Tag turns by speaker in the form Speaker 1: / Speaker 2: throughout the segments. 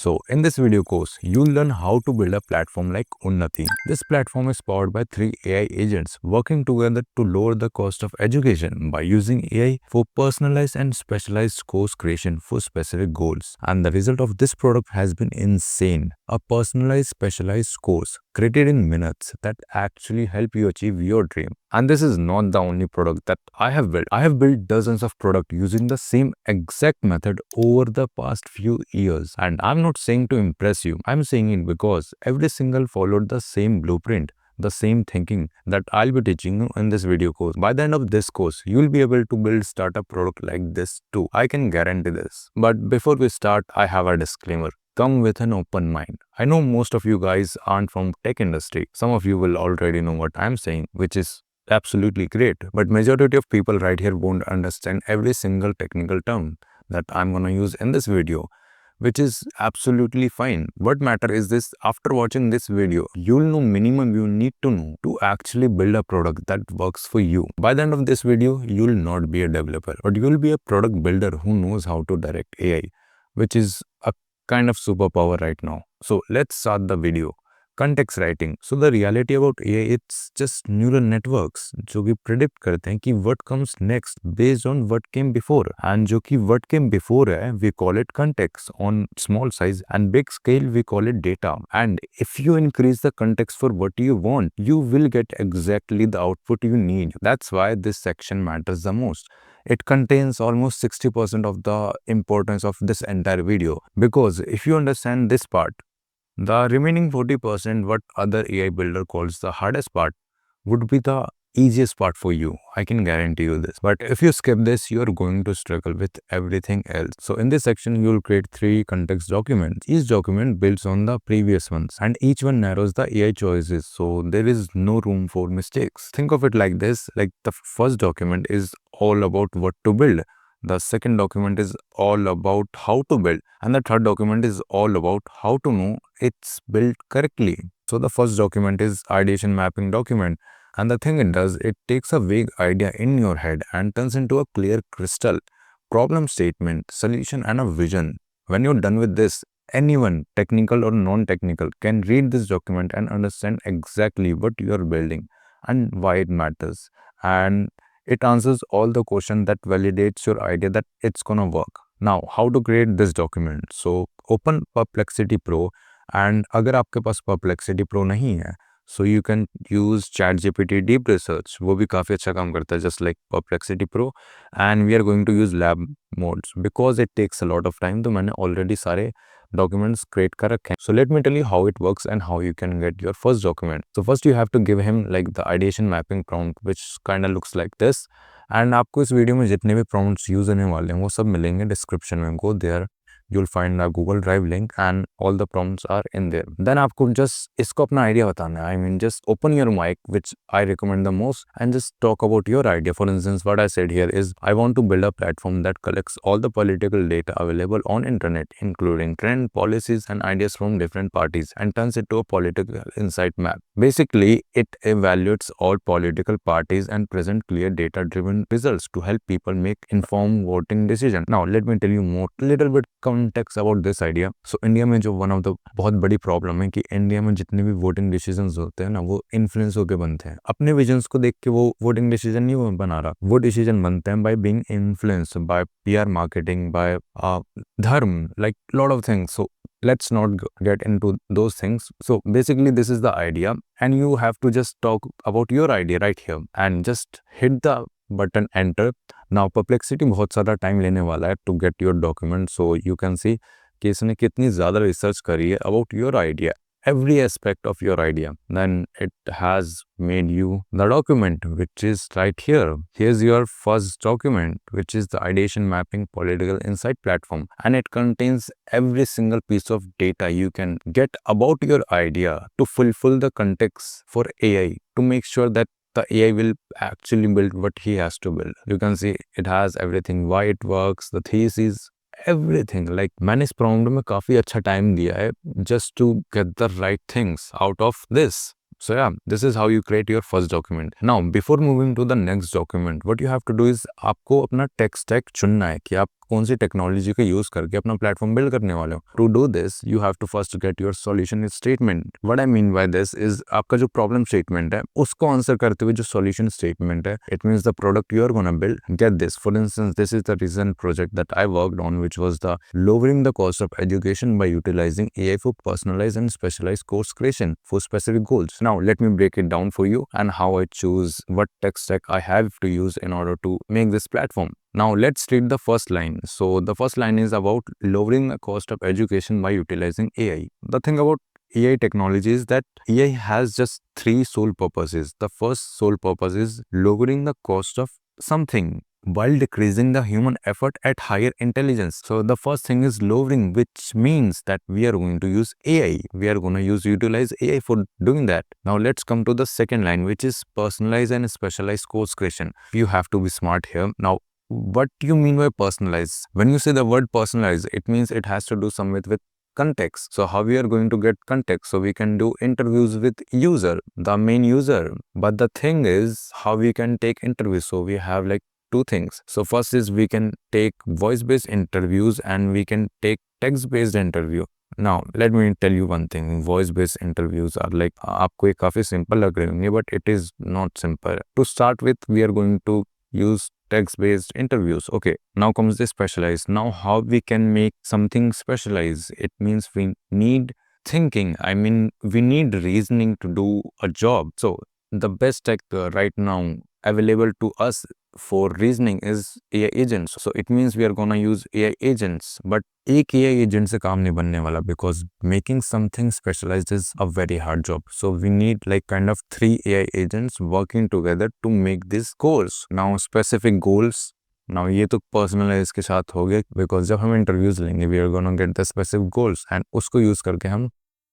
Speaker 1: So in this video course, you'll learn how to build a platform like Unnati. This platform is powered by 3 AI agents working together to lower the cost of education by using AI for personalized and specialized course creation for specific goals. And the result of this product has been insane. A personalized specialized course created in minutes that actually help you achieve your dream. And this is not the only product that I have built. I have built dozens of products using the same exact method over the past few years. And I'm not saying to impress you. I'm saying it because every single followed the same blueprint, the same thinking that I'll be teaching you in this video course. By the end of this course, you'll be able to build startup product like this too. I can guarantee this. But before we start, I have a disclaimer. Come with an open mind. I know most of you guys aren't from tech industry. Some of you will already know what I'm saying, which is absolutely great. But majority of people right here won't understand every single technical term that I'm gonna use in this video, which is absolutely fine. What matter is this: after watching this video, you'll know minimum you need to know to actually build a product that works for you. By the end of this video, you'll not be a developer, but you'll be a product builder who knows how to direct AI, which is a kind of superpower right now. So let's start the video. Context writing. So the reality about AI, it's just neural networks जो कि predict करते हैं कि what comes next based on what came before. And जो कि what came before है, we call it context on small size, and big scale we call it data. And if you increase the context for what you want, you will get exactly the output you need. That's why this section matters the most. It contains almost 60% of the importance of this entire video, because if you understand this part, the remaining 40%, what other AI builder calls the hardest part, would be the easiest part for you. I can guarantee you this. But if you skip this, you're going to struggle with everything else. So in this section, you'll create 3 context documents. Each document builds on the previous ones, and each one narrows the AI choices. So there is no room for mistakes. Think of it like this, like the first document is all about what to build. The second document is all about how to build, and the third document is all about how to know it's built correctly. So the first document is ideation mapping document, and the thing it does, it takes a vague idea in your head and turns into a clear crystal problem statement, solution, and a vision. When you're done with this, anyone, technical or non-technical, can read this document and understand exactly what you are building and why it matters. And it answers all the questions that validates your idea that it's gonna work. Now, how to create this document? So open Perplexity Pro, and अगर आपके पास Perplexity Pro नहीं है, so you can use ChatGPT Deep Research. वो भी काफ़ी अच्छा काम करता है, just like Perplexity Pro. And we are going to use lab modes because it takes a lot of time. तो मैंने already सारे documents create कर रखे हैं. So let me tell you how it works and how you can get your first document. So first you have to give him like the ideation mapping prompt, which kind of looks like this. And आपको इस video में जितने भी prompts use होने वाले हैं वो सब मिलेंगे डिस्क्रिप्शन में. Go there, you'll find a Google Drive link and all the prompts are in there. Then आपको just इसको अपना idea बताना है. I mean, just open your mic, which I recommend the most, and just talk about your idea. For instance, what I said here is, I want to build a platform that collects all the political data available on internet, including trend, policies, and ideas from different parties, and turns it to a political insight map. Basically, it evaluates all political parties and present clear data-driven results to help people make informed voting decisions. Now, let me tell you more, little bit context about this idea. So India में जो one of the बहुत बड़ी problem है कि India में जितने भी voting decisions होते हैं ना, वो इन्फ्लुएंस होकर बनते हैं. अपने विजन्स को देख के वो वोटिंग डिसीजन नहीं बना रहा, वो डिसीजन बनते हैं by being influenced by PR marketing, by dharma, like lot of things. So let's not get into those things. So basically this is the idea, and you have to just talk about your idea right here and just hit the button enter. Now Perplexity बहुत सारा time लेने वाला है to get your document. So you can see कि इसने कितनी ज़्यादा research करी है about your idea, every aspect of your idea. Then it has made you the document, which is right here. Here's your first document, which is the ideation mapping political insight platform, and it contains every single piece of data you can get about your idea to fulfill the context for AI, to make sure that the AI will actually build what he has to build. You can see it has everything, why it works, the thesis, everything. Like मैंने इस prompt में काफ़ी अच्छा time दिया है just to get the right things out of this. So yeah, this is how you create your first document. Now, before moving to the next document, what you have to do is आपको अपना tech stack चुनना है कि आप कौन सी technology का use करके अपना प्लेटफॉर्म बिल्ड करने वाले हो। To do this you have to first get your solution statement. What I mean by this is आपका जो प्रॉब्लम स्टेटमेंट है उसको आंसर करते हुए जो सॉल्यूशन स्टेटमेंट है, it means the product you are gonna build. Get this, for instance this is the recent project that I worked on, which was the lowering the cost of education by utilizing AI for personalized and specialized course creation for specific goals. Now let me break it down for you and how I choose what tech stack I have to use in order to make this platform. Now let's read the first line. So the first line is about lowering the cost of education by utilizing AI. The thing about AI technology is that AI has just three sole purposes. The first sole purpose is lowering the cost of something while decreasing the human effort at higher intelligence. So the first thing is lowering, which means that we are going to use AI. We are going to utilize AI for doing that. Now let's come to the second line, which is personalized and specialized course creation. You have to be smart here. Now, what do you mean by personalized? When you say the word personalized, it means it has to do something with context. So how we are going to get context? So we can do interviews with user, the main user. But the thing is how we can take interviews. So we have like two things. So first is we can take voice-based interviews and we can take text-based interview. Now let me tell you one thing. Voice-based interviews are like आपको ये काफी simple लग रहे होंगे, but it is not simple. To start with, we are going to use text-based interviews. Okay, now comes the specialized. Now how we can make something specialized? It means we need thinking. I mean, we need reasoning to do a job. So the best tech right now available to us for reasoning is AI agents. So it means we are gonna use AI agents. But एक AI agent से काम नहीं बनने वाला, because making something specialized is a very hard job. So we need like kind of 3 AI agents working together to make this course. Now specific goals. Now ये तो personalize के साथ हो गया, because जब हम interviews लेंगे we are gonna get the specific goals and उसको use करके हम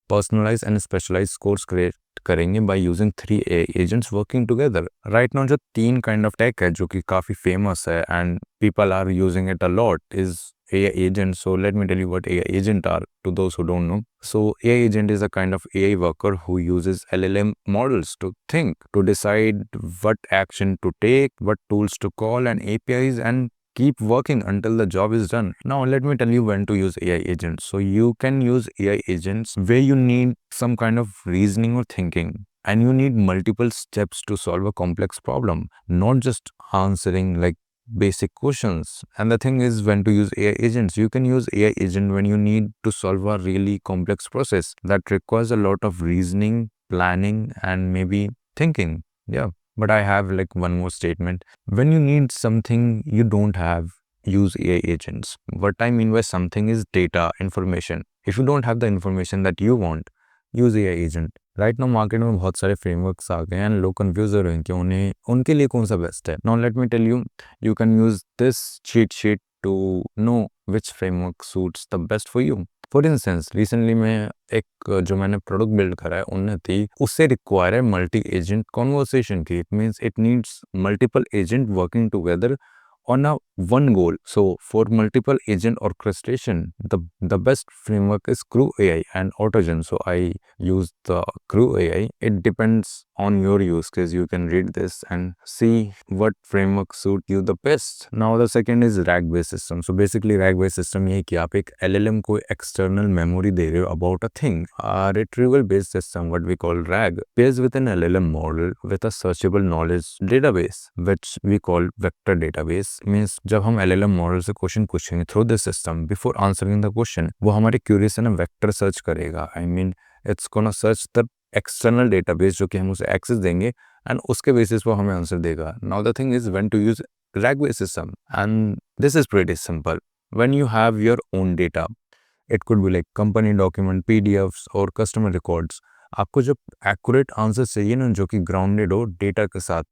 Speaker 1: personalized and specialized course create करेंगे by using 3 AI agents working together. Right now जो 3 kind of tech है जो कि काफी famous है and people are using it a lot is AI agent. So let me tell you what AI agent are to those who don't know. So AI agent is a kind of AI worker who uses LLM models to think, to decide what action to take, what tools to call and APIs, and keep working until the job is done. Now let me tell you when to use AI agents. So you can use AI agents where you need some kind of reasoning or thinking and you need multiple steps to solve a complex problem, not just answering like basic questions. And the thing is, when to use AI agents, you can use AI agent when you need to solve a really complex process that requires a lot of reasoning, planning, and maybe thinking. Yeah. But I have like one more statement. When you need something you don't have, use AI agents. What I mean by something is data, information. If you don't have the information that you want, use AI agent. Right now market में बहुत सारे frameworks आ गए हैं and लोग confuse हो रहे हैं कि उन्हें उनके लिए कौन सा बेस्ट है. Now let me tell you, you can use this cheat sheet to know which framework suits the best for you. For instance recently मैं एक जो मैंने प्रोडक्ट बिल्ड करा है उन्नति, उससे रिक्वायर है मल्टी एजेंट कॉन्वर्सेशन की. It means it needs multiple agent working together on a one goal. So for multiple agent orchestration, the best framework is Crew AI and Autogen. So I use the Crew AI. It depends on your use case. You can read this and see what framework suit you the best. Now the second is RAG based system. So basically RAG based system ये कि आप एक LLM को external memory दे रहे हो about a thing. Retrieval based system, what we call RAG, pairs with an LLM model with a searchable knowledge database, which we call vector database. Means जब हम LLM model से question पूछेंगे through this system, before answering the question वो हमारे Curie से ना vector search करेगा. I mean it's gonna search the external database जो कि हम उसे एक्सेस देंगे एंड उसके बेसिस पर हमें आंसर देगा. Now the thing is when to use RAG based system, and this is pretty simple. When you have your own data, it could be like company document, PDFs और customer records. आपको जब accurate answer चाहिए ना जो कि grounded हो data के साथ,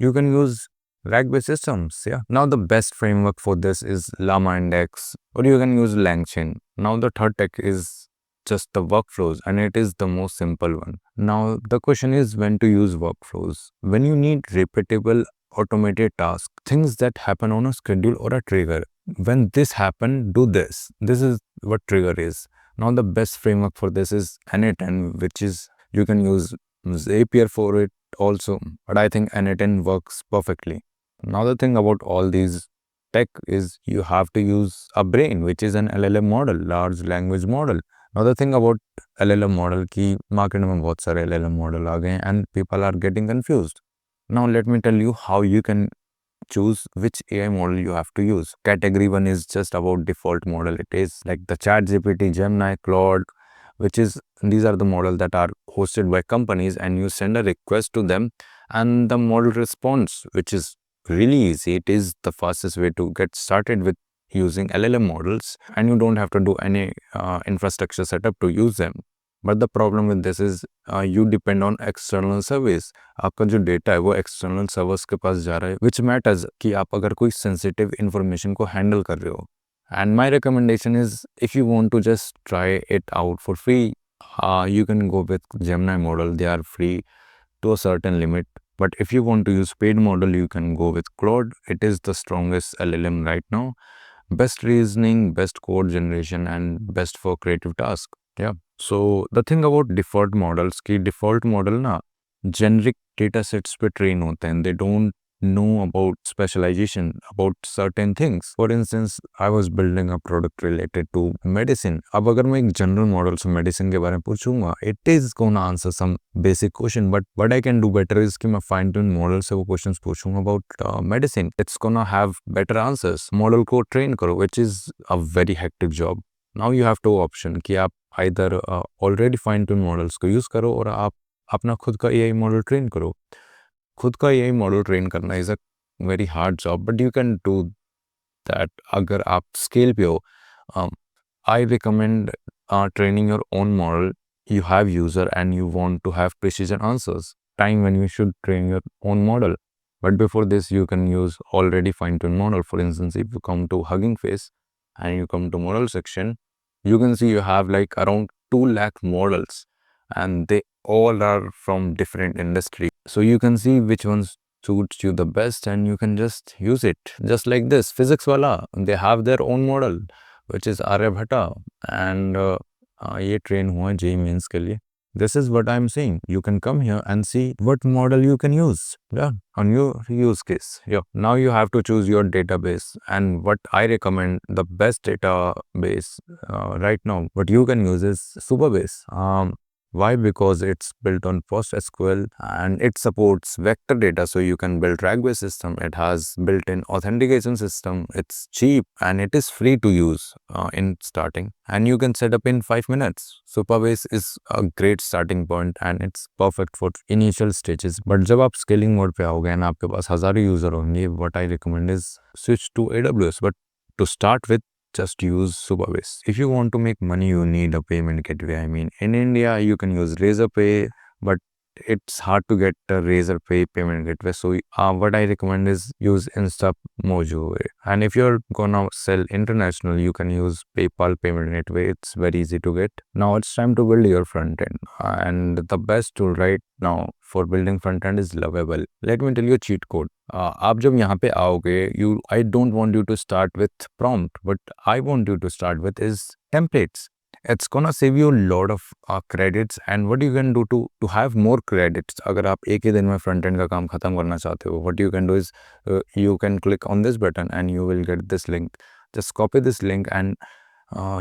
Speaker 1: you can use RAG-based systems. Yeah. Now the best framework for this is Llama Index, or you can use LangChain. Now the third tech is just the workflows, and it is the most simple one. Now the question is when to use workflows. When you need repeatable automated tasks, things that happen on a schedule or a trigger. When this happen, do this. This is what trigger is. Now the best framework for this is n8n, which is you can use Zapier for it also, but I think n8n works perfectly. Now the thing about all these tech is you have to use a brain, which is an LLM model, large language model. Now the thing about LLM model कि market में बहुत सारे LLM model आ गए हैं and people are getting confused. Now let me tell you how you can choose which AI model you have to use. Category 1 is just about default model. It is like the ChatGPT, Gemini, Claude, these are the models that are hosted by companies, and you send a request to them and the model responds, which is really easy. It is the fastest way to get started with using LLM models, and you don't have to do any infrastructure setup to use them. But the problem with this is you depend on external service. आपका जो data है वो external servers के पास जा रहा है, which matters कि आप अगर कोई सेंसिटिव इंफॉर्मेशन को हैंडल कर रहे हो. And my recommendation is, if you want to just try it out for free, you can go with Gemini model. They are free to a certain limit. But if you want to use paid model, you can go with Claude. It is the strongest LLM right now. Best reasoning, best code generation, and best for creative tasks. Yeah. So the thing about default models कि default model ना generic data sets पे train होते हैं. They don't know about specialization, about certain things. For instance, I was building a product related to medicine. अब अगर मैं एक general model से medicine के बारे में पूछूंगा, it is gonna answer some basic question, but what I can do better is कि मैं fine tune model से वो questions पूछूंगा about medicine. It's gonna have better answers. Model को train करो, which is a very hectic job. Now you have two option कि आप either already fine tune models को use करो और आप अपना खुद का AI model train करो. खुद का AI model train करना is a very hard job, but you can do that अगर आप scale पे हो. I recommend training your own model. You have user and you want to have precision answers. Time when you should train your own model. But before this, you can use already fine-tuned model. For instance, if you come to Hugging Face and you come to model section, you can see you have like around 2 lakh models, and they all are from different industry. So you can see which ones suits you the best and you can just use it. Just like this, Physics Wala, they have their own model, which is Aryabhata, and ये train हुआ JEE Mains के लिए. This is what I'm saying. You can come here and see what model you can use. Yeah, on your use case. Yeah. Now you have to choose your database, and what I recommend, the best database right now, what you can use is Superbase. Why? Because it's built on PostgreSQL and it supports vector data, so you can build RAG-based system. It has built-in authentication system. It's cheap and it is free to use in starting, and you can set up in 5 minutes. Superbase is a great starting point and it's perfect for initial stages. But जब आप scaling mode पे आओगे and आपके पास हजारों user होंगे, what I recommend is switch to AWS. But to start with, just use Superbase. If you want to make money, you need a payment gateway. I mean, in India, you can use Razorpay, but it's hard to get a Razorpay payment gateway. So what I recommend is use InstaMojo. And if you're gonna sell international, you can use PayPal payment gateway. It's very easy to get. Now it's time to build your front end. And the best tool right now for building front end is Lovable. Let me tell you a cheat code. आप जब यहाँ पे आओगे, I don't want you to start with prompt, but I want you to start with is templates. It's gonna save you a lot of credits, and what you can do to have more credits, अगर आप एक ही दिन में front end का काम खत्म करना चाहते हो, what you can do is you can click on this button and you will get this link. Just copy this link and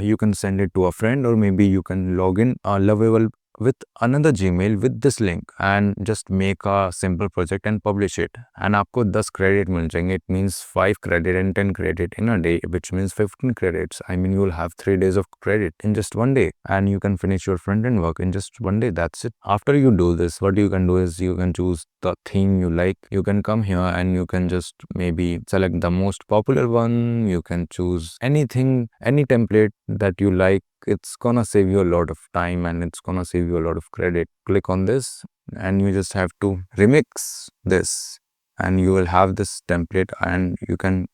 Speaker 1: you can send it to a friend, or maybe you can log in Lovable with another Gmail with this link and just make a simple project and publish it. And आपको 10 credit मिल जाएंगे. It means 5 credit and 10 credit in a day, which means 15 credits. I mean, you will have 3 days of credit in just one day, and you can finish your front-end work in just one day. That's it. After you do this, what you can do is you can choose the theme you like. You can come here and you can just maybe select the most popular one. You can choose anything, any template that you like. It's gonna save you a lot of time and it's gonna save you a lot of credit. Click on this and you just have to remix this, and you will have this template and you can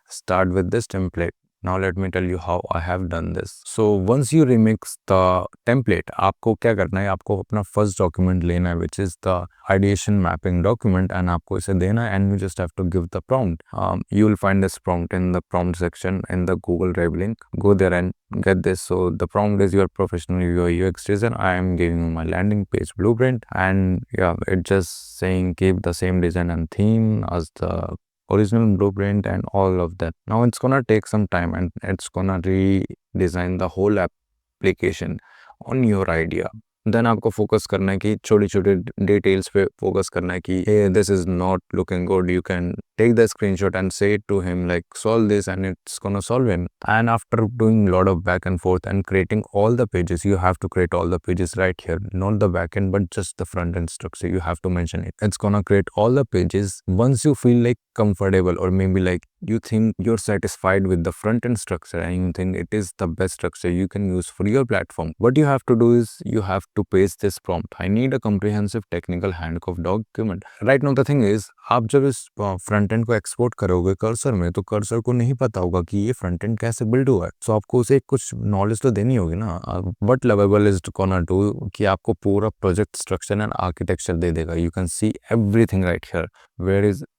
Speaker 1: start with this template. Now let me tell you how I have done this. So once you remix the template, आपको क्या करना है, आपको अपना first document लेना है, which is the ideation mapping document, and आपको इसे देना है, and you just have to give the prompt. You will find this prompt in the prompt section in the Google Drive link. Go there and get this. So the prompt is your professional UI UX design. I am giving you my landing page blueprint, and yeah, it's just saying keep the same design and theme as the original blueprint and all of that. Now it's gonna take some time and it's gonna redesign the whole application on your idea. Then आपको focus करना है कि छोटी छोटी details पे focus करना है कि hey, this is not looking good. You can take the screenshot and say it to him like solve this and it's gonna solve him. And after doing a lot of back and forth and creating all the pages, you have to create all the pages right here, not the back end but just the front end structure. You have to mention it. It's gonna create all the pages. Once you feel like comfortable or maybe like you think you're satisfied with the front end structure and you think it is the best structure you can use for your platform, what you have to do is you have to paste this prompt. I need a comprehensive technical handbook document. Right now the thing is, आप जब इस front end को export करोगे cursor में, तो cursor को नहीं पता होगा कि ये फ्रंट एंड कैसे बिल्ड हुआ है. सो आपको उसे कुछ नॉलेज तो देनी होगी ना. What lovable is gonna do कि आपको पूरा प्रोजेक्ट स्ट्रक्चर एंड आर्किटेक्चर दे देगा. You can see everything right here.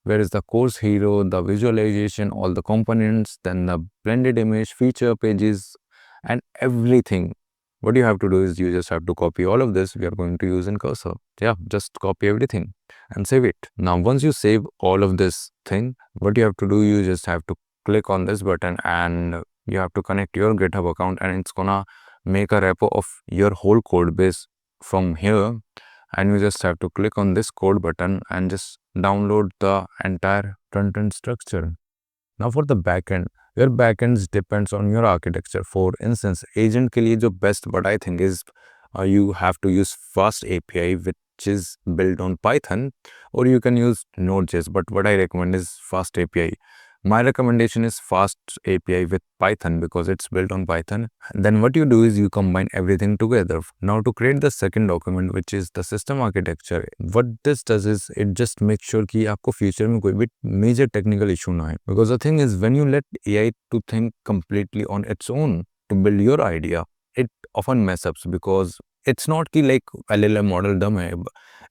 Speaker 1: where is the course hero, the visualization, all the components, then the blended image, feature pages, and everything. What you have to do is you just have to copy all of this. We are going to use in Cursor. Yeah, just copy everything and save it. Now, once you save all of this thing, what you have to do, you just have to click on this button and you have to connect your GitHub account and it's gonna make a repo of your whole code base from here. And you just have to click on this code button and just download the entire front-end structure. Now for the backend, your backends depends on your architecture. For instance, agent के लिए जो best what I think is you have to use Fast API which is built on Python, or you can use Node.js, but what I recommend is Fast API. My recommendation is Fast API with Python because it's built on Python. Then what you do is you combine everything together. Now to create the second document, which is the system architecture, what this does is it just makes sure कि आपको future में कोई भी major technical issue ना आए. Because the thing is, when you let AI to think completely on its own to build your idea, it often mess ups because it's not कि like LLM model dumb है.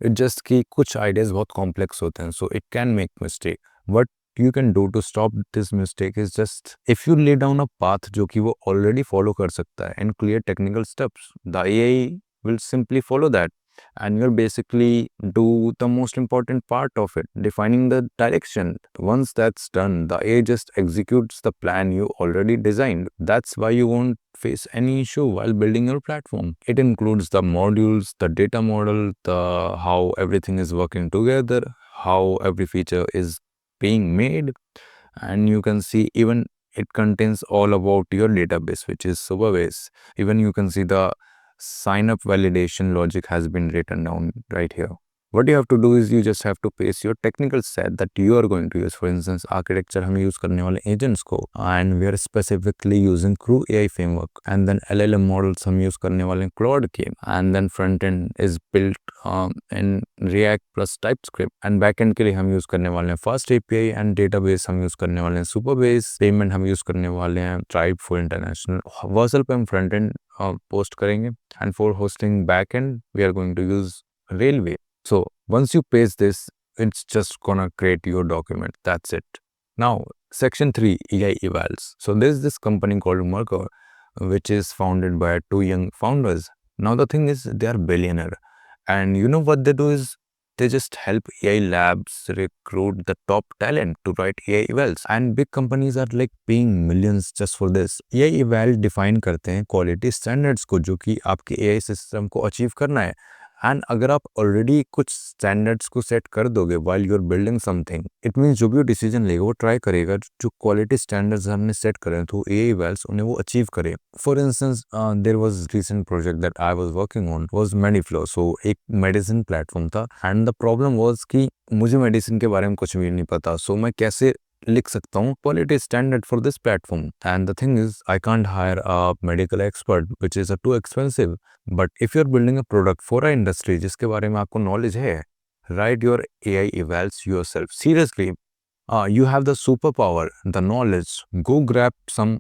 Speaker 1: It's just कि कुछ ideas बहुत complex होते हैं, so it can make mistake. What you can do to stop this mistake is just if you lay down a path जो कि वो already follow कर सकता है and clear technical steps, the AI will simply follow that and you'll basically do the most important part of it, defining the direction. Once that's done, the AI just executes the plan you already designed. That's why you won't face any issue while building your platform. It includes the modules, the data model, the how everything is working together, how every feature is being made, and you can see even it contains all about your database, which is Superbase. Even you can see the sign up validation logic has been written down right here. What you have to do is you just have to paste your technical set that you are going to use. For instance, architecture हम use करने वाले agents को, and we are specifically using Crew AI framework, and then LLM models हम use करने वाले Claude के, and then front end is built in React plus TypeScript, and back end के लिए हम use करने वाले हैं Fast API, and database हम use करने वाले हैं Superbase, payment हम use करने वाले हैं Stripe for International. Vercel पे हम front end post करेंगे, and for hosting back end we are going to use Railway. So once you paste this, it's just gonna create your document. That's it. Now, section 3, AI evals. So there's this company called Merkur, which is founded by two young founders. Now the thing is, they are billionaire, and you know what they do is they just help AI labs recruit the top talent to write AI evals, and big companies are like paying millions just for this. AI eval define करते हैं quality standards को जो कि आपके AI system को achieve करना है. And अगर आप ऑलरेडी कुछ स्टैंडर्ड्स को सेट कर दोगे while you are building something, it means जो भी डिसीजन लेगा वो ट्राई करेगा जो क्वालिटी स्टैंडर्ड्स हमने सेट करें तो AI evals उन्हें वो अचीव करे. For instance there was recent project that I was working on was Mediflow. So एक मेडिसिन प्लेटफॉर्म था एंड द प्रॉब्लम वाज कि मुझे मेडिसिन के बारे में कुछ भी नहीं पता. सो मैं कैसे लिख सकता हूँ quality standard for this platform, and the thing is I can't hire a medical expert which is too expensive. But if you're building a product for an industry जिसके बारे में आपको knowledge है, write your AI evals yourself. Seriously, you have the superpower, the knowledge. Go grab some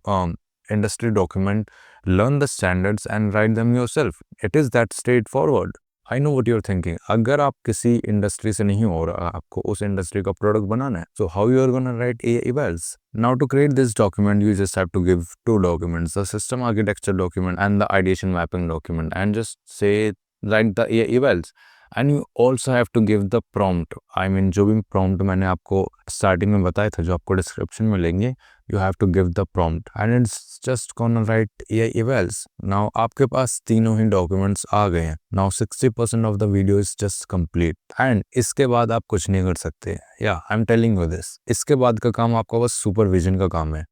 Speaker 1: industry document, learn the standards and write them yourself. It is that straightforward. I know what you're thinking. अगर आप किसी industry से नहीं हो रहा, आपको उस industry का प्रोडक्ट बनाना है, so how you are gonna write AI evals? Now to create this document, you just have to give two documents, the system architecture document and the ideation mapping document, and just say write the AI evals. And you also have to give the prompt, I mean जो भी prompt मैंने आपको starting में बताया था जो आपको description में लेंगे, you have to give the prompt and it's just gonna write AI evals. Now आपके पास तीनों ही डॉक्यूमेंट्स आ गए हैं. Now 60% of the video is just complete and इसके बाद आप कुछ नहीं कर सकते. Yeah, I'm telling you this. इसके बाद का काम आपका बस सुपरविजन का काम है.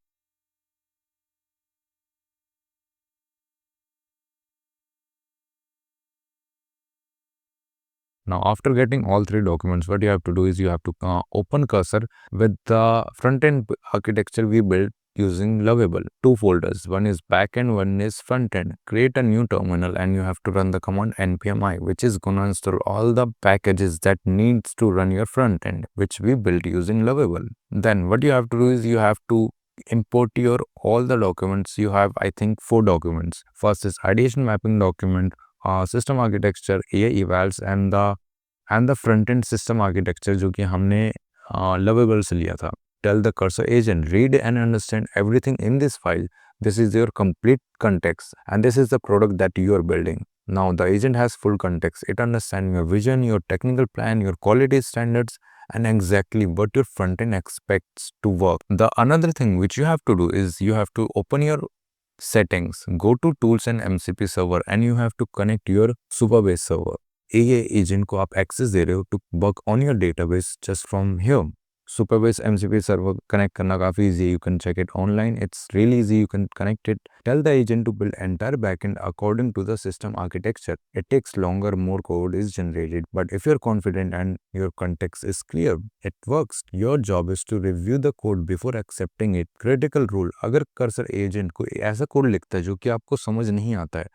Speaker 1: Now, after getting all three documents, what you have to do is you have to open Cursor with the front-end architecture we built using Lovable. Two folders, one is backend, one is front-end. Create a new terminal and you have to run the command npmi, which is going to install all the packages that needs to run your front-end, which we built using Lovable. Then what you have to do is you have to import your all the documents. You have, I think, 4 documents. First is ideation mapping document, system architecture, AI evals and the front end system architecture जो कि हमने Lovable से लिया था. Tell the Cursor agent read and understand everything in this file. This is your complete context and this is the product that you are building. Now the agent has full context. It understands your vision, your technical plan, your quality standards, and exactly what your front end expects to work. The another thing which you have to do is you have to open your settings, go to tools and MCP server and you have to connect your Supabase server. AI agent को आप access दे रहे हो to work on your database just from here. Supabase MCP server connect करना काफी easy है. You can check it online. It's really easy. You can connect it. Tell the agent to build entire backend according to the system architecture. It takes longer, more code is generated. But if you're confident and your context is clear, it works. Your job is to review the code before accepting it. Critical rule, अगर cursor agent कोई ऐसा code लिखता है जो कि आपको समझ नहीं आता है,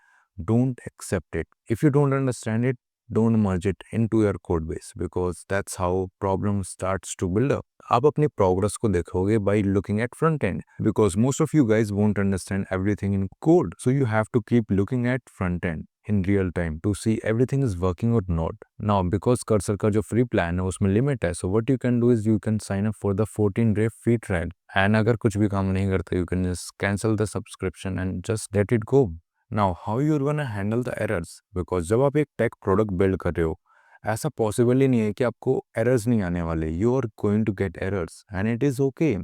Speaker 1: don't accept it. If you don't understand it, don't merge it into your code base because that's how problem starts to build up. आप अपनी progress को देखोगे by looking at front end because most of you guys won't understand everything in code. So you have to keep looking at front end in real time to see everything is working or not. Now because Cursor का जो free plan है उसमें limit है, so what you can do is you can sign up for the 14-day free trial and अगर कुछ भी काम नहीं करते you can just cancel the subscription and just let it go. Now how you're gonna handle the errors because जब आप एक tech product build कर रहे हो ऐसा पॉसिबल ही नहीं है कि आपको एरर्स नहीं आने वाले. You are going to get errors and it is okay.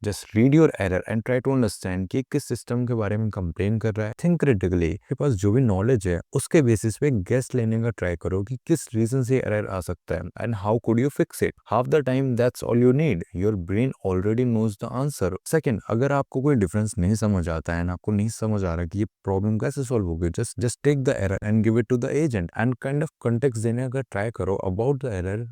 Speaker 1: Just read your error and try to understand कि किस सिस्टम के बारे में कंप्लेन कर रहा है. Think critically. आपके पास जो भी नॉलेज है उसके बेसिस पे गेस लेने का ट्राई करो कि किस रीजन से एरर आ सकता है and how could you fix it. Half the time that's all you need. Your brain already knows the answer. Second, अगर आपको कोई डिफरेंस नहीं समझ आता है ना, आपको नहीं समझ आ रहा कि ये प्रॉब्लम कैसे सॉल्व होगी, just take the error and give it to the agent and kind of context देने का ट्राई करो अबाउट द एरर.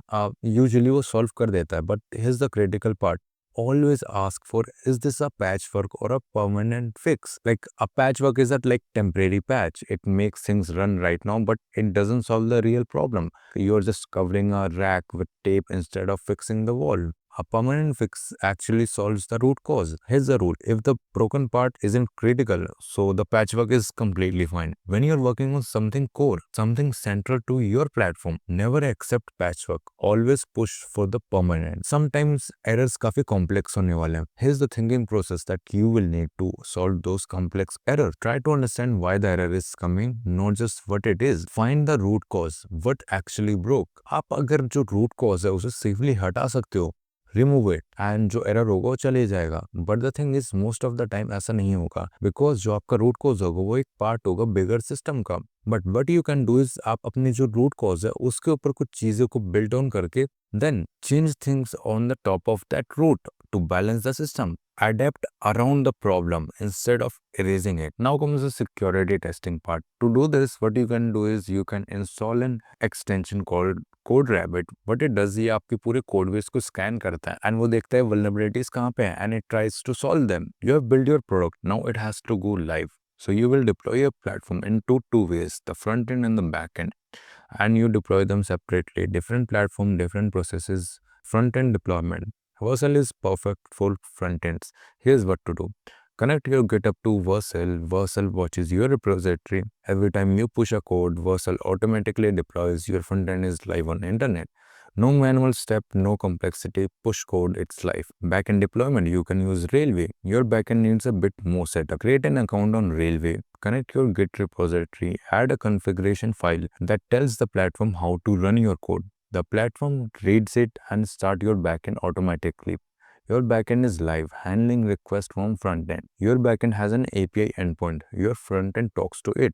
Speaker 1: यूजुअली वो सॉल्व कर देता है. But here is the critical part. Always ask for, is this a patchwork or a permanent fix? Like a patchwork is that like temporary patch. It makes things run right now, but it doesn't solve the real problem. You're just covering a rack with tape instead of fixing the wall. A permanent fix actually solves the root cause. Here's the rule. If the broken part isn't critical, so the patchwork is completely fine. When you're working on something core, something central to your platform, never accept patchwork. Always push for the permanent. Sometimes errors काफी complex होने वाले हैं. Here's the thinking process that you will need to solve those complex errors. Try to understand why the error is coming, not just what it is. Find the root cause. What actually broke. आप अगर जो root cause है उसे safely हटा सकते हो, remove it and जो error होगा वो चले जाएगा. But the thing is most of the time ऐसा नहीं होगा बिकॉज जो आपका रूट कॉज होगा वो एक पार्ट होगा बिगर सिस्टम का. But what you can do is आप अपनी जो रूट कॉज है उसके ऊपर कुछ चीजों को बिल्ड ऑन करके then change things on the top of that root to balance the system. Adapt around the problem instead of erasing it. Now comes the security testing part. To do this, what you can do is you can install an extension called CodeRabbit. What it does, ये आपके पूरे code base को scan करता है and वो देखता है vulnerabilities कहाँ पे हैं and it tries to solve them. You have built your product. Now it has to go live. So you will deploy your platform in two ways, the front end and the back end. And you deploy them separately. Different platform, different processes. Front-end deployment. Vercel is perfect for front ends. Here's what to do. Connect your GitHub to Vercel. Vercel watches your repository. Every time you push a code, Vercel automatically deploys your front end is live on the internet. No manual step, no complexity, push code, it's live. Backend deployment, you can use Railway. Your backend needs a bit more setup. Create an account on Railway. connect your Git repository, add a configuration file that tells the platform how to run your code. The platform reads it and start your backend automatically. Your backend is live, handling requests from frontend. Your backend has an API endpoint. Your frontend talks to it.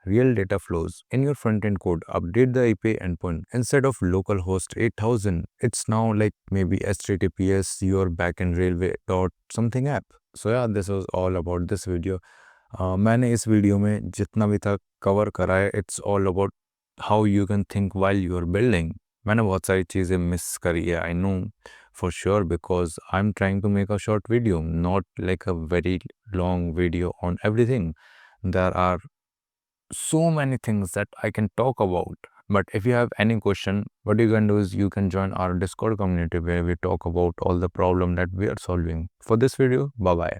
Speaker 1: Real data flows. In your frontend code, update the API endpoint. Instead of localhost 8000, it's now like maybe HTTPS your backend railway dot something app. So yeah, this was all about this video. मैंने इस video में जितना भी था cover करा है, it's all about how you can think while you are building. मैंने बहुत सारी चीज़ें मिस करी है, I know for sure, because I'm trying to make a short video, not like a very long video on everything. There are so many things that I can talk about. But if you have any question, what you can do is you can join our Discord community where we talk about all the problem that we are solving. For this video, bye bye.